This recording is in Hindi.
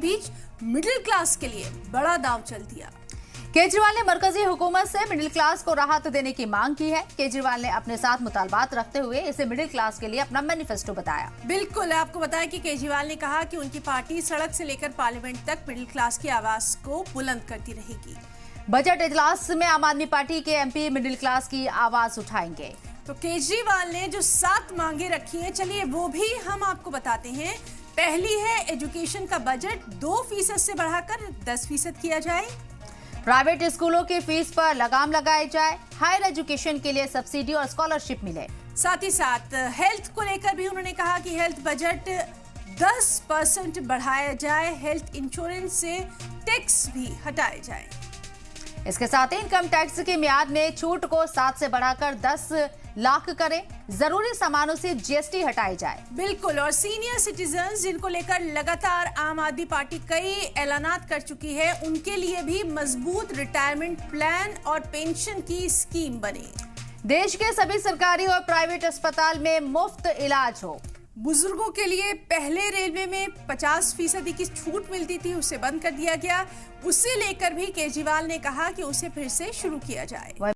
बीच मिडिल क्लास के लिए बड़ा दांव चल दिया। केजरीवाल ने मरकजी हुकूमत से मिडिल क्लास को राहत देने की मांग की है। केजरीवाल ने अपने साथ मुतालबात रखते हुए इसे मिडिल क्लास के लिए अपना मैनिफेस्टो बताया। बिल्कुल, आपको बताया कि केजरीवाल ने कहा कि उनकी पार्टी सड़क से लेकर पार्लियामेंट तक मिडिल क्लास की आवाज को बुलंद करती रहेगी। बजट इजलास में आम आदमी पार्टी के एमपी मिडिल क्लास की आवाज उठाएंगे। तो केजरीवाल ने जो 7 मांगे रखी है, चलिए वो भी हम आपको बताते हैं। पहली है एजुकेशन का बजट 2% से बढ़ाकर 10% किया जाए। प्राइवेट स्कूलों की फीस पर लगाम लगाई जाए। हायर एजुकेशन के लिए सब्सिडी और स्कॉलरशिप मिले। साथ ही साथ हेल्थ को लेकर भी उन्होंने कहा कि हेल्थ बजट 10% बढ़ाया जाए। हेल्थ इंश्योरेंस से टैक्स भी हटाए जाए। इसके साथ ही इनकम टैक्स की मियाद में छूट को 7 से बढ़ाकर 10 लाख करें। जरूरी सामानों से जीएसटी हटाई जाए। बिल्कुल, और सीनियर सिटीजन्स जिनको लेकर लगातार आम आदमी पार्टी कई ऐलानात कर चुकी है, उनके लिए भी मजबूत रिटायरमेंट प्लान और पेंशन की स्कीम बने। देश के सभी सरकारी और प्राइवेट अस्पताल में मुफ्त इलाज हो। बुजुर्गों के लिए पहले रेलवे में 50% की छूट मिलती थी, उसे बंद कर दिया गया। उसे लेकर भी केजरीवाल ने कहा कि उसे फिर से शुरू किया जाए।